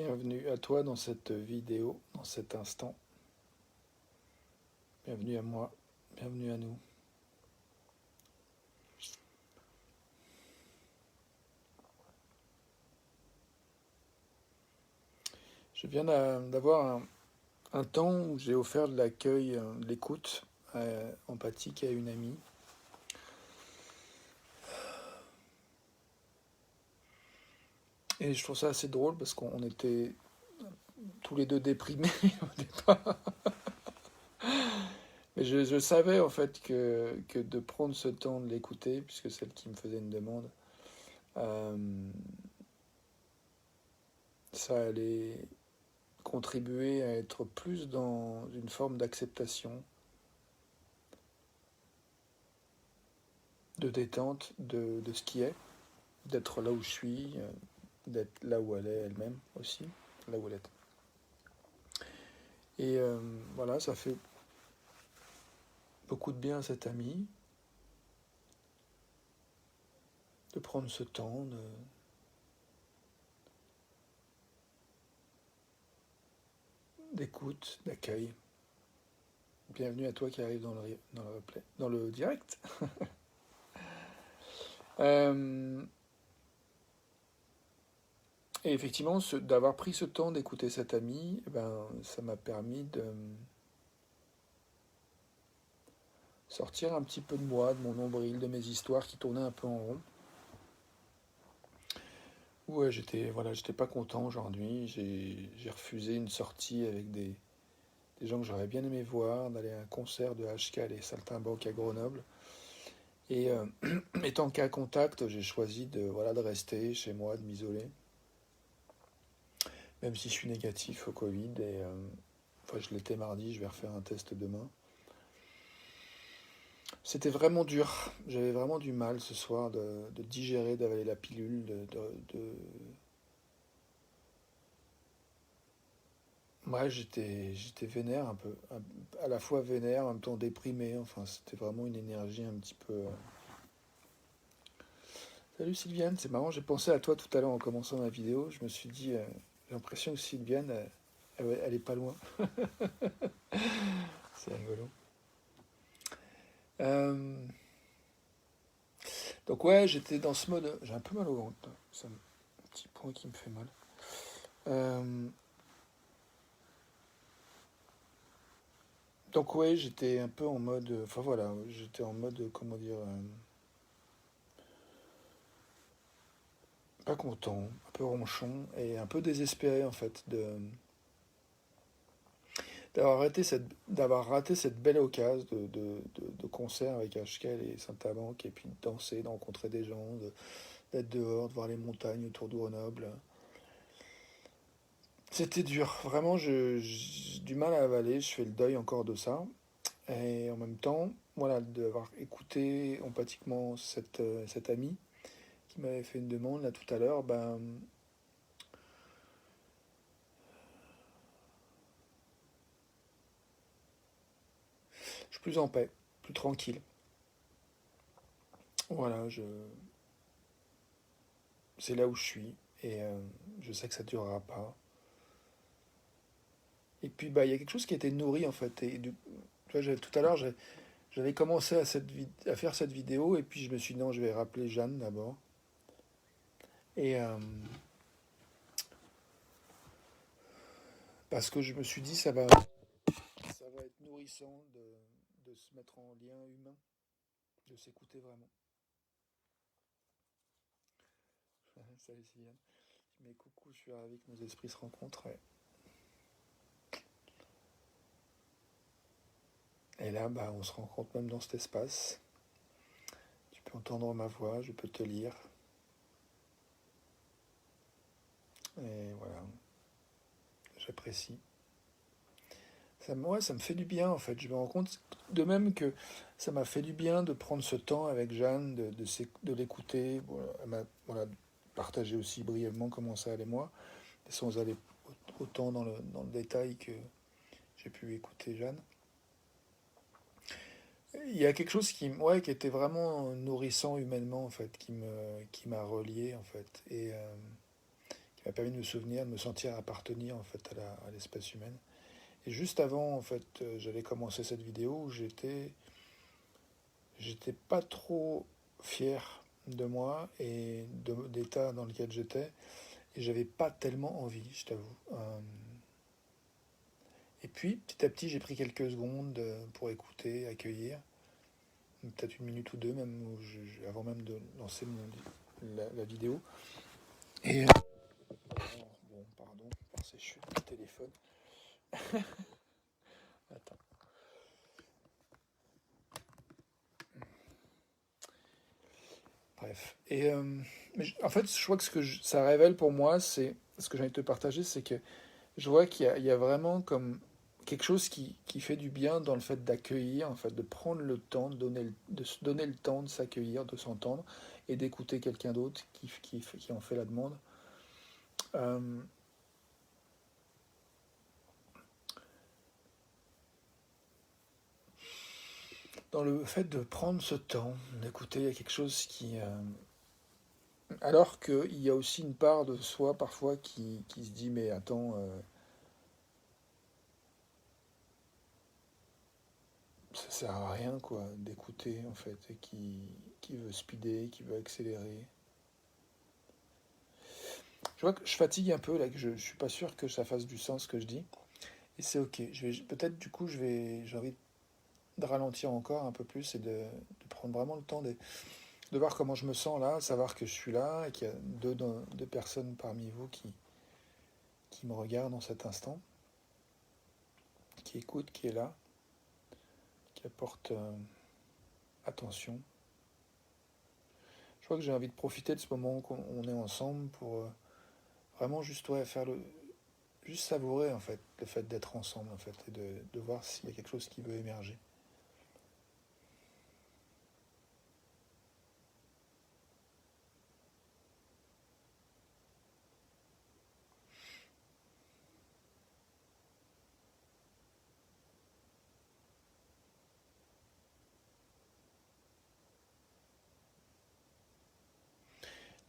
Bienvenue à toi dans cette vidéo, dans cet instant. Bienvenue à moi, bienvenue à nous. Je viens d'avoir un temps où j'ai offert de l'accueil, de l'écoute empathique à une amie. Et je trouve ça assez drôle parce qu'on était tous les deux déprimés au départ. Mais je savais en fait que de prendre ce temps de l'écouter, puisque c'est elle qui me faisait une demande, euh, ça allait contribuer à être plus dans une forme d'acceptation, de détente de ce qui est, d'être là où je suis, d'être là où elle est elle-même aussi, là où elle est. Et voilà, ça fait beaucoup de bien à cette amie de prendre ce temps d'écoute, d'accueil. Bienvenue à toi qui arrive dans le direct. euh, et effectivement, d'avoir pris ce temps d'écouter cette amie, ça m'a permis de sortir un petit peu de moi, de mon nombril, de mes histoires qui tournaient un peu en rond. Ouais, j'étais pas content aujourd'hui. J'ai refusé une sortie avec des gens que j'aurais bien aimé voir, d'aller à un concert de HK et Saltimbanque à Grenoble. Et étant qu'à contact, j'ai choisi de rester chez moi, de m'isoler, même si je suis négatif au Covid. Enfin, je l'étais mardi, je vais refaire un test demain. C'était vraiment dur. J'avais vraiment du mal ce soir de digérer, d'avaler la pilule, Ouais, j'étais vénère un peu, à la fois vénère, en même temps déprimé. Enfin, c'était vraiment une énergie un petit peu. Salut Sylviane, c'est marrant, j'ai pensé à toi tout à l'heure en commençant ma vidéo. Je me suis dit, j'ai l'impression que Sylviane, elle est pas loin. C'est rigolo. Euh, donc ouais, j'étais dans ce mode. J'ai un peu mal au ventre. C'est un petit point qui me fait mal. Euh, donc ouais, j'étais un peu en mode. Enfin voilà, j'étais en mode, comment dire, pas content, un peu ronchon et un peu désespéré en fait d'avoir raté cette belle occasion de concert avec HKL et Saint-Tabanque et puis de danser, de rencontrer des gens, d'être dehors, de voir les montagnes autour de Grenoble. C'était dur, vraiment j'ai du mal à avaler, je fais le deuil encore de ça. Et en même temps, voilà, d'avoir écouté empathiquement cette amie qui m'avait fait une demande là tout à l'heure, je suis plus en paix, plus tranquille. Voilà, c'est là où je suis et je sais que ça ne durera pas. Et puis il y a quelque chose qui a été nourri en fait. Tu vois, tout à l'heure j'avais commencé à faire cette vidéo et puis je me suis dit non, je vais rappeler Jeanne d'abord. Et parce que je me suis dit ça va être nourrissant de se mettre en lien humain, de s'écouter vraiment. Salut Sylviane. Mais coucou, je suis ravi que nos esprits se rencontrent. Et là, on se rencontre même dans cet espace. Tu peux entendre ma voix, je peux te lire. Et voilà, j'apprécie. Ouais, ça me fait du bien en fait. Je me rends compte de même que ça m'a fait du bien de prendre ce temps avec Jeanne, de l'écouter. Voilà, elle m'a partagé aussi brièvement comment ça allait moi, sans aller autant dans le détail que j'ai pu écouter Jeanne. Il y a quelque chose qui était vraiment nourrissant humainement en fait, qui m'a relié en fait, et qui m'a permis de me souvenir, de me sentir appartenir en fait à l'espèce humaine. Et juste avant, en fait, j'avais commencé cette vidéo où j'étais pas trop fier de moi et d'état dans lequel j'étais, et j'avais pas tellement envie, je t'avoue. Et puis, petit à petit, j'ai pris quelques secondes pour écouter, accueillir, peut-être une minute ou deux, même avant même de lancer la vidéo. Et bon, pardon pour ces chutes de téléphone. Attends. Bref. Et en fait, je crois que ça révèle pour moi, c'est ce que j'ai envie de te partager, c'est que je vois qu'il y a vraiment comme quelque chose qui fait du bien dans le fait d'accueillir, en fait, de prendre le temps, de se donner le temps de s'accueillir, de s'entendre et d'écouter quelqu'un d'autre qui en fait la demande. Euh, dans le fait de prendre ce temps, d'écouter, il y a quelque chose qui... alors qu'il y a aussi une part de soi parfois qui se dit mais attends, ça sert à rien quoi d'écouter en fait, et qui veut speeder, qui veut accélérer. Je vois que je fatigue un peu là, que je suis pas sûr que ça fasse du sens ce que je dis. Et c'est ok. Peut-être du coup j'ai envie de ralentir encore un peu plus et de prendre vraiment le temps de voir comment je me sens là, savoir que je suis là et qu'il y a deux personnes parmi vous qui me regardent en cet instant, qui écoutent, qui est là, qui apportent attention. Je crois que j'ai envie de profiter de ce moment qu'on est ensemble pour vraiment juste ouais, juste savourer en fait le fait d'être ensemble en fait et de voir s'il y a quelque chose qui veut émerger.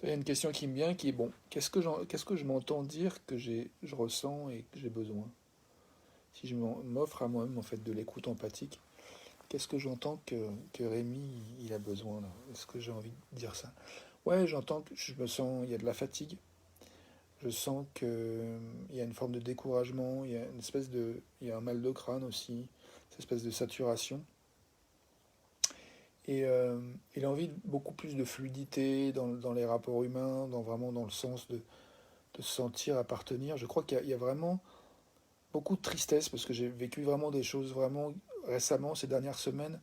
Il y a une question qui me vient qui est bon, qu'est-ce que je m'entends dire que je ressens et que j'ai besoin. Si je m'offre à moi-même en fait de l'écoute empathique, qu'est-ce que j'entends que Rémi il a besoin là? Est-ce que j'ai envie de dire ça? Ouais, j'entends que je me sens, il y a de la fatigue. Je sens que il y a une forme de découragement, il y a il y a un mal de crâne aussi, cette espèce de saturation. Et il a envie de beaucoup plus de fluidité dans les rapports humains, vraiment dans le sens de se sentir appartenir. Je crois qu'il y a vraiment beaucoup de tristesse parce que j'ai vécu vraiment des choses vraiment récemment, ces dernières semaines,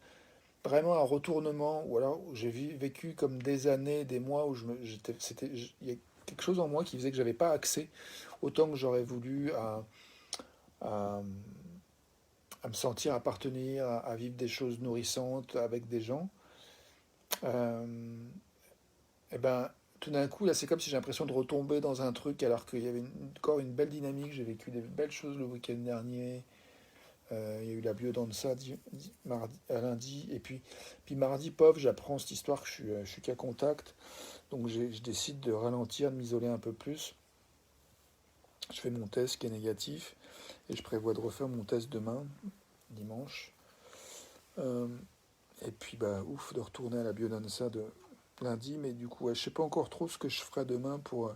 vraiment un retournement, ou alors où j'ai vécu comme des années, des mois où il y a quelque chose en moi qui faisait que j'avais pas accès autant que j'aurais voulu à, à me sentir appartenir, à vivre des choses nourrissantes avec des gens. Euh, et ben, tout d'un coup, là, c'est comme si j'ai l'impression de retomber dans un truc alors qu'il y avait encore une belle dynamique. J'ai vécu des belles choses le week-end dernier. Il y a eu la biodanza mardi, à lundi. Et puis mardi, pauvre, j'apprends cette histoire que je suis qu'à contact. Donc je décide de ralentir, de m'isoler un peu plus. Je fais mon test qui est négatif. Et je prévois de refaire mon test demain, dimanche. Euh, et puis, bah, ouf, de retourner à la biodanza de lundi. Mais du coup, ouais, je sais pas encore trop ce que je ferai demain pour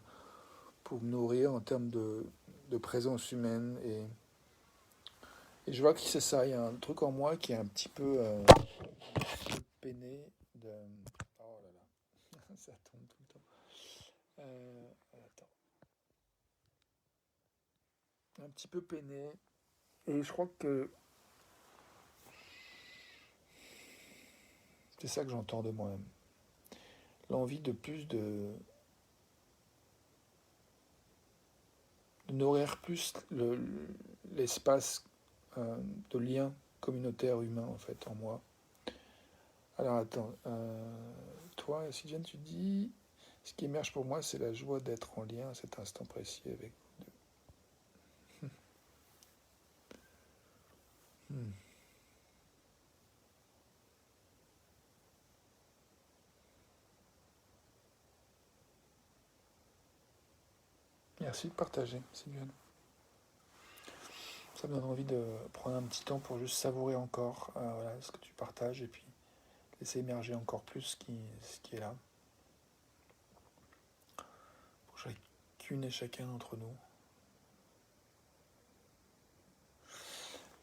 me nourrir en termes de présence humaine. Et je vois que c'est ça, il y a un truc en moi qui est un petit peu peiné de... Oh là là, ça tombe tout le temps. Attends. Un petit peu peiné. Et je crois que c'est ça que j'entends de moi-même. L'envie de plus de nourrir plus l'espace de lien communautaire humain en fait en moi. Alors attends, toi, Sylviane, tu dis, ce qui émerge pour moi, c'est la joie d'être en lien à cet instant précis avec vous. Hmm. Merci de partager, c'est bien. Ça me donne envie de prendre un petit temps pour juste savourer encore voilà, ce que tu partages et puis laisser émerger encore plus ce qui est là. Pour chacune et chacun d'entre nous.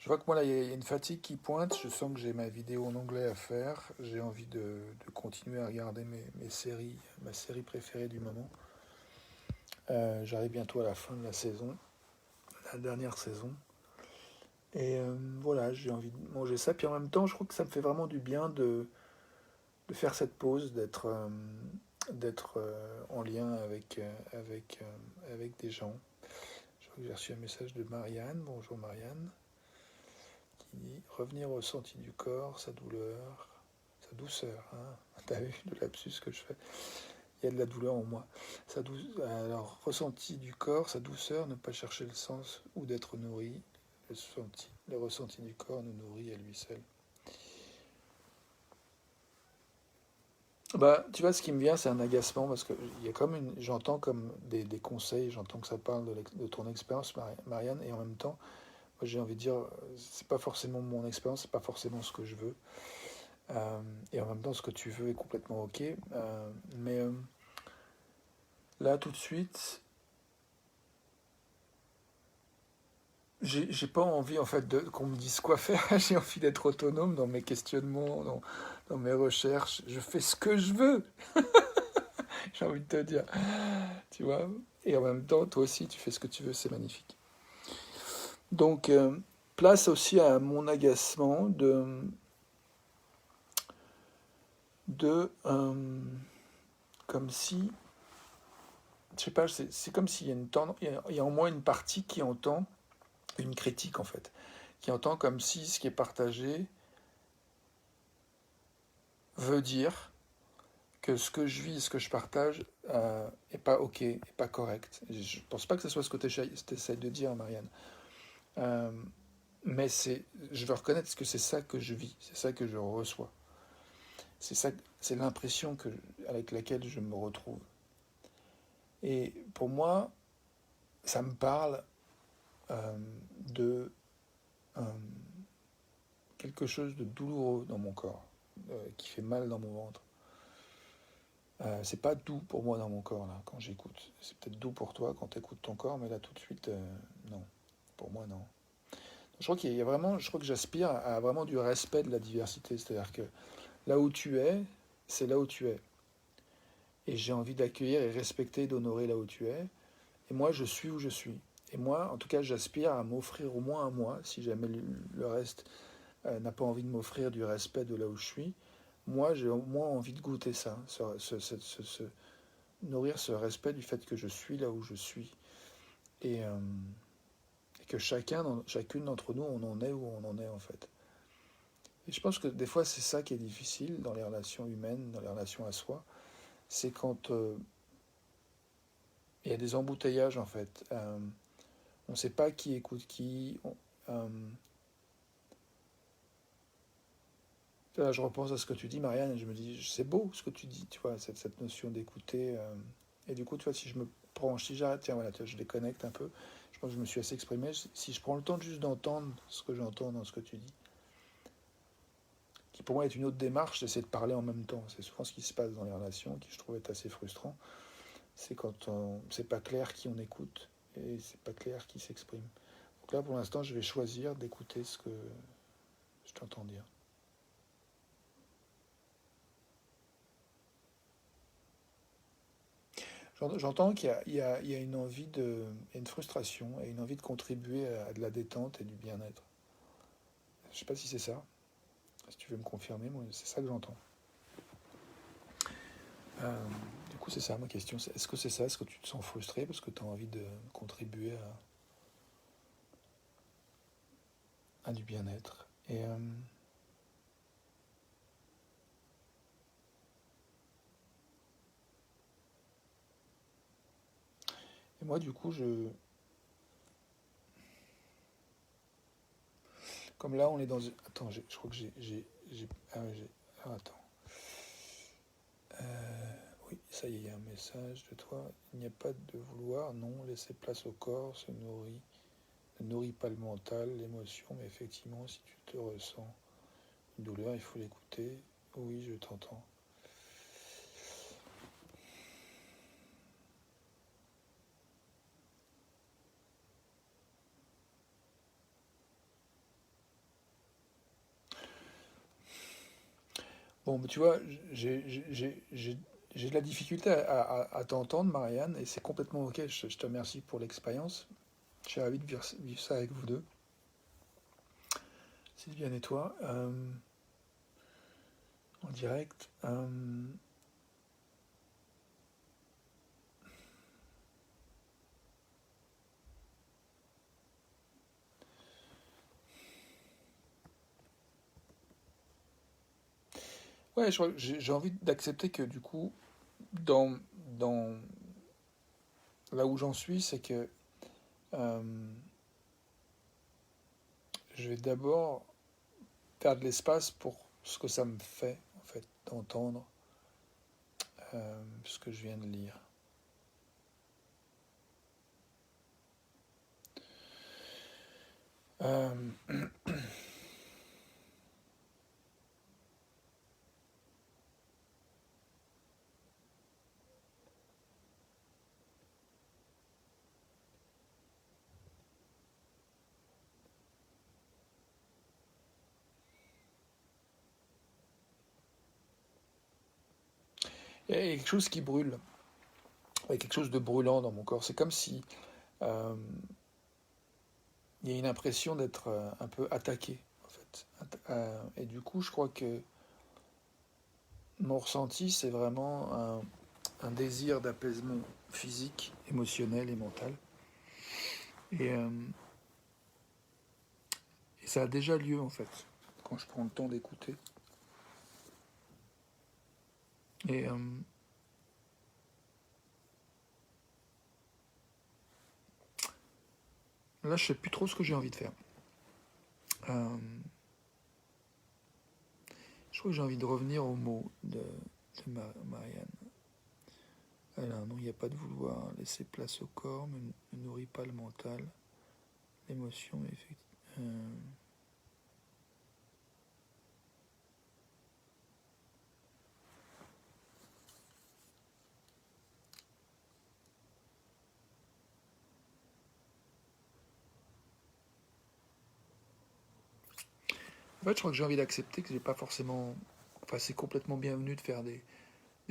Je vois que moi là, il y a une fatigue qui pointe. Je sens que j'ai ma vidéo en anglais à faire. J'ai envie de continuer à regarder mes séries, ma série préférée du moment. J'arrive bientôt à la fin de la saison, la dernière saison. Et voilà, j'ai envie de manger ça. Puis en même temps, je crois que ça me fait vraiment du bien de faire cette pause, d'être en lien avec des gens. Je crois que j'ai reçu un message de Marianne. Bonjour Marianne. Qui dit revenir au ressenti du corps, sa douleur, sa douceur. Hein. T'as vu le lapsus que je fais? Il y a de la douleur en moi. Alors, ressenti du corps, sa douceur, ne pas chercher le sens ou d'être nourri. Le ressenti du corps nous nourrit à lui seul. Bah, tu vois, ce qui me vient, c'est un agacement parce que il y a comme j'entends comme des conseils, j'entends que ça parle de ton expérience, Marianne, et en même temps, moi, j'ai envie de dire, c'est pas forcément mon expérience, c'est pas forcément ce que je veux. Et en même temps, ce que tu veux est complètement ok. Mais là, tout de suite, j'ai pas envie en fait qu'on me dise quoi faire. J'ai envie d'être autonome dans mes questionnements, dans mes recherches. Je fais ce que je veux. J'ai envie de te dire, tu vois. Et en même temps, toi aussi, tu fais ce que tu veux. C'est magnifique. Donc, place aussi à mon agacement de comme si, je sais pas, c'est comme s'il y a il y a en moi une partie qui entend une critique en fait, qui entend comme si ce qui est partagé veut dire que ce que je vis, ce que je partage est pas ok, est pas correct. Je pense pas que ce soit ce que tu essaies de dire, Marianne. Euh, mais je veux reconnaître que c'est ça que je vis, c'est ça que je reçois. C'est ça, c'est l'impression avec laquelle je me retrouve. Et pour moi, ça me parle euh, de euh, quelque chose de douloureux dans mon corps, qui fait mal dans mon ventre. C'est pas doux pour moi dans mon corps là quand j'écoute. C'est peut-être doux pour toi quand tu écoutes ton corps, mais là tout de suite, non. Pour moi, non. Je crois qu'il y a vraiment, je crois que j'aspire à vraiment du respect de la diversité. C'est-à-dire que là où tu es, c'est là où tu es. Et j'ai envie d'accueillir et respecter, d'honorer là où tu es. Et moi, je suis où je suis. Et moi, en tout cas, j'aspire à m'offrir au moins un mois, si jamais le reste n'a pas envie de m'offrir du respect de là où je suis. Moi, j'ai au moins envie de goûter ça, nourrir ce respect du fait que je suis là où je suis. Et que chacune d'entre nous, on en est où on en est en fait. Et je pense que des fois, c'est ça qui est difficile dans les relations humaines, dans les relations à soi. C'est quand il y a des embouteillages en fait. On ne sait pas qui écoute qui. Là, je repense à ce que tu dis, Marianne, et je me dis, c'est beau ce que tu dis, tu vois, cette notion d'écouter. Et du coup, tu vois, si je me branche, si j'arrête, tiens, voilà, tu vois, je déconnecte un peu. Je pense que je me suis assez exprimé. Si je prends le temps juste d'entendre ce que j'entends dans ce que tu dis, qui pour moi est une autre démarche, c'est de parler en même temps. C'est souvent ce qui se passe dans les relations, qui je trouve est assez frustrant. C'est quand c'est pas clair qui on écoute et c'est pas clair qui s'exprime. Donc là, pour l'instant, je vais choisir d'écouter ce que je t'entends dire. J'entends qu'il y a une envie une frustration et une envie de contribuer à de la détente et du bien-être. Je ne sais pas si c'est ça. Si tu veux me confirmer, moi, c'est ça que j'entends. Euh, du coup, c'est ça ma question. Est-ce que c'est ça? Est-ce que tu te sens frustré parce que tu as envie de contribuer à du bien-être? Et moi, du coup, comme là, on est dans. Attends, je crois que j'ai. Ah, attends. Oui, Ça y est, il y a un message de toi. Il n'y a pas de vouloir, non, laisser place au corps, ne nourrit pas le mental, l'émotion, mais effectivement, si tu te ressens une douleur, il faut l'écouter. Oui, je t'entends. Bon, mais tu vois, j'ai de la difficulté à t'entendre, Marianne, et c'est complètement ok. Je te remercie pour l'expérience. Je suis ravi de vivre ça avec vous deux, Sylviane et toi, en direct. Ouais, j'ai envie d'accepter que du coup, dans, dans là où j'en suis, c'est que euh, je vais d'abord faire de l'espace pour ce que ça me fait, en fait, d'entendre ce que je viens de lire. Euh, Il y a quelque chose qui brûle, il y a quelque chose de brûlant dans mon corps. C'est comme si euh, il y a une impression d'être un peu attaqué, en fait. Et du coup, je crois que mon ressenti, c'est vraiment un désir d'apaisement physique, émotionnel et mental. Et, euh, et ça a déjà lieu, en fait, quand je prends le temps d'écouter. Et là, je sais plus trop ce que j'ai envie de faire. Euh, je crois que j'ai envie de revenir aux mots Marianne. Alors, non, il n'y a pas de vouloir laisser place au corps, mais ne nourrit pas le mental, l'émotion, mais effectivement. En fait, je crois que j'ai envie d'accepter que j'ai pas forcément. Enfin, c'est complètement bienvenu de faire des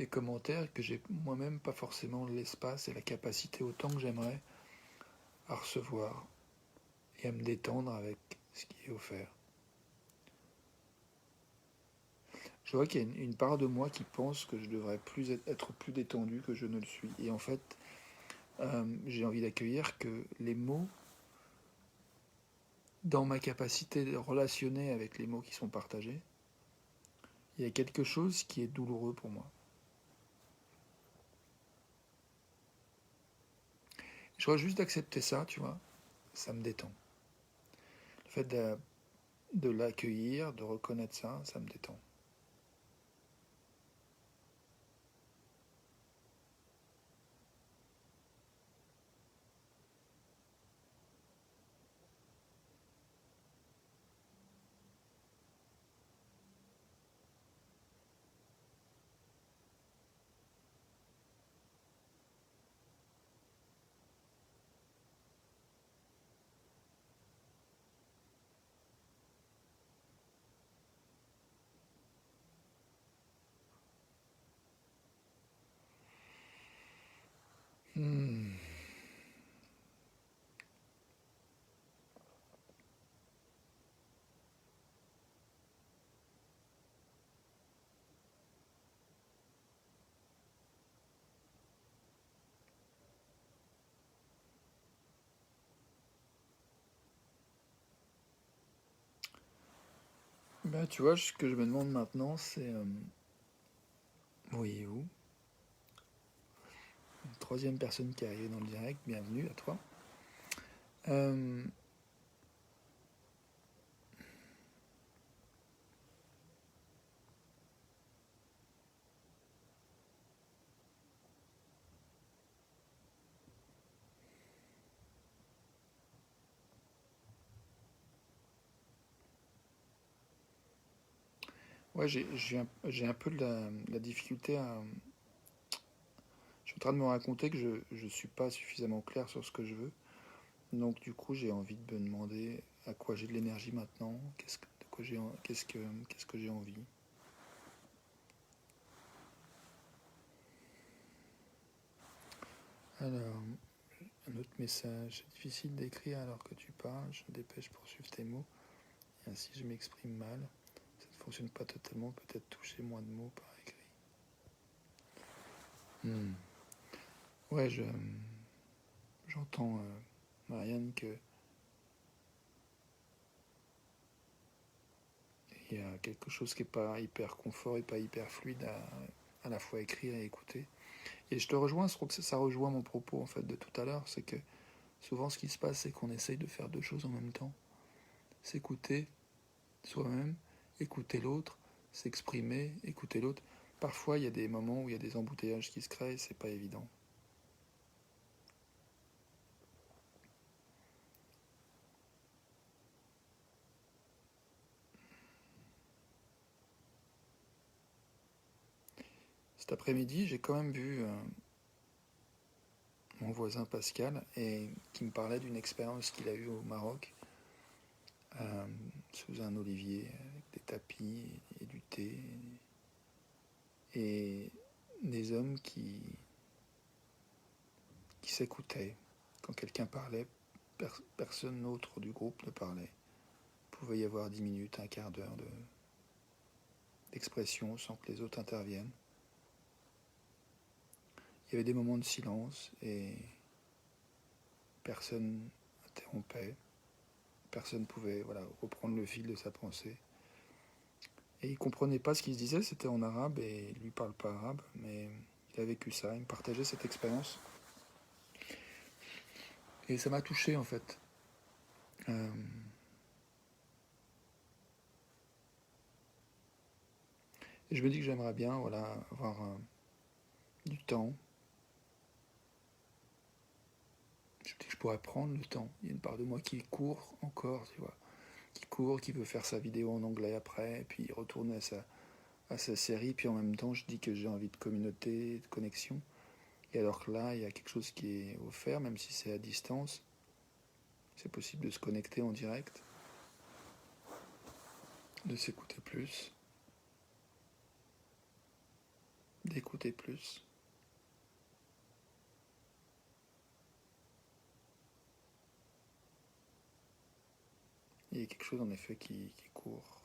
commentaires, que j'ai moi-même pas forcément l'espace et la capacité autant que j'aimerais à recevoir et à me détendre avec ce qui est offert. Je vois qu'il y a une part de moi qui pense que je devrais être plus détendu que je ne le suis. Et en fait, j'ai envie d'accueillir que les mots, dans ma capacité de relationner avec les mots qui sont partagés, il y a quelque chose qui est douloureux pour moi. Je vois juste d'accepter ça, tu vois, ça me détend. Le fait de l'accueillir, de reconnaître ça, ça me détend. Hmm. Ben, tu vois, ce que je me demande maintenant, c'est, voyez-vous, une troisième personne qui arrive dans le direct, bienvenue à toi. Euh, Ouais, j'ai un peu de la difficulté à... Je suis en train de me raconter que je ne suis pas suffisamment clair sur ce que je veux. Donc du coup, j'ai envie de me demander à quoi j'ai de l'énergie maintenant, qu'est-ce que j'ai envie. Alors, un autre message. C'est difficile d'écrire alors que tu parles. Je me dépêche pour suivre tes mots. Et ainsi, je m'exprime mal. Ça ne fonctionne pas totalement. Peut-être toucher moins de mots par écrit. Ouais, j'entends, Marianne, que il y a quelque chose qui n'est pas hyper confort et pas hyper fluide à la fois écrire et écouter. Et je te rejoins, je trouve que ça rejoint mon propos en fait de tout à l'heure, c'est que souvent ce qui se passe, c'est qu'on essaye de faire deux choses en même temps. S'écouter soi-même, écouter l'autre, s'exprimer, écouter l'autre. Parfois, il y a des moments où il y a des embouteillages qui se créent et c'est pas évident. Cet après-midi, j'ai quand même vu mon voisin Pascal et qui me parlait d'une expérience qu'il a eue au Maroc euh, sous un olivier avec des tapis et du thé et des hommes qui s'écoutaient. Quand quelqu'un parlait, personne d'autre du groupe ne parlait. Il pouvait y avoir 10 minutes, un quart d'heure d'expression sans que les autres interviennent. Il y avait des moments de silence et personne n'interrompait. Personne ne pouvait reprendre le fil de sa pensée. Et il ne comprenait pas ce qu'il se disait, c'était en arabe et lui ne parle pas arabe, mais il a vécu ça, il me partageait cette expérience. Et ça m'a touché en fait. Euh, et je me dis que j'aimerais bien avoir du temps. Je me dis que je pourrais prendre le temps. Il y a une part de moi qui court encore, tu vois. Qui court, qui veut faire sa vidéo en anglais après, et puis retourner à sa série. Puis en même temps, je dis que j'ai envie de communauté, de connexion. Et alors que là, il y a quelque chose qui est offert, même si c'est à distance. C'est possible de se connecter en direct, de s'écouter plus, d'écouter plus. Il y a quelque chose en effet qui court.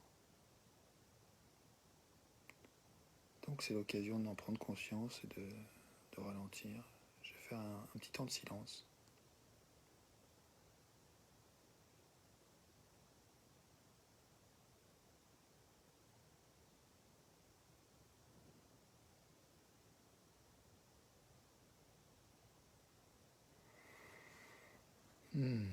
Donc c'est l'occasion d'en prendre conscience et de ralentir. Je vais faire un petit temps de silence. Hmm.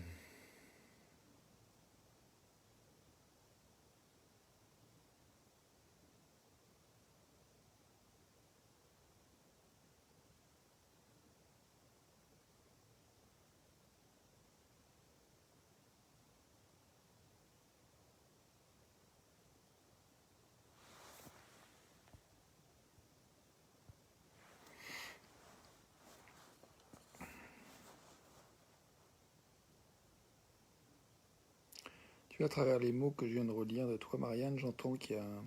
Tu vois, à travers les mots que je viens de relire de toi, Marianne, j'entends qu'il y a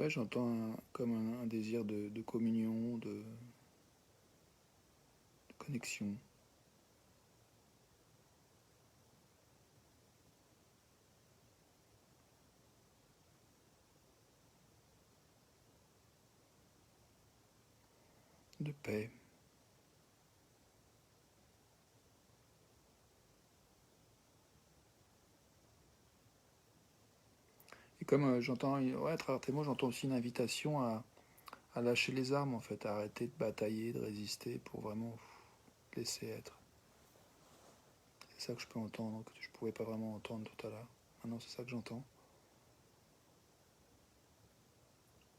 j'entends comme un désir de communion, de connexion. De paix. Et comme j'entends, ouais, à travers tes mots, j'entends aussi une invitation à lâcher les armes, en fait, à arrêter de batailler, de résister, pour vraiment laisser être. C'est ça que je peux entendre, que je ne pouvais pas vraiment entendre tout à l'heure. Maintenant, c'est ça que j'entends.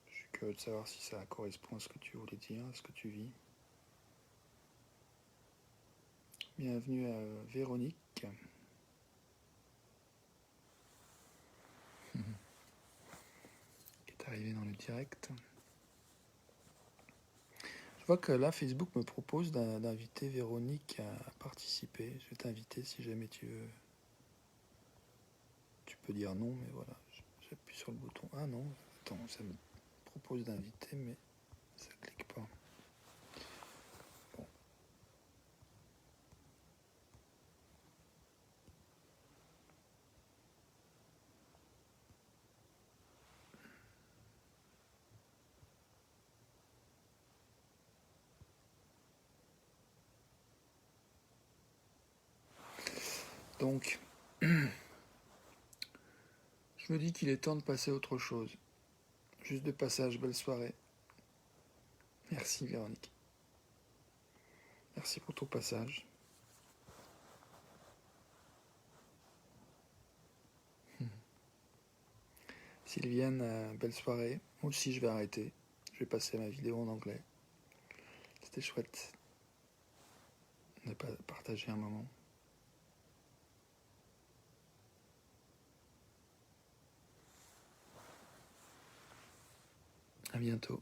Je suis curieux de savoir si ça correspond à ce que tu voulais dire, à ce que tu vis. Bienvenue à Véronique. aller dans le direct. Je vois que là, Facebook me propose d'inviter Véronique à participer. Je vais t'inviter si jamais tu veux. Tu peux dire non, mais voilà. J'appuie sur le bouton. Ah non, attends, ça me propose d'inviter, mais ça clique pas. Bon. Donc, je me dis qu'il est temps de passer à autre chose. Juste de passage, belle soirée. Merci Véronique. Merci pour ton passage. Sylviane, belle soirée. Moi aussi, je vais arrêter. Je vais passer ma vidéo en anglais. C'était chouette de partager un moment. À bientôt.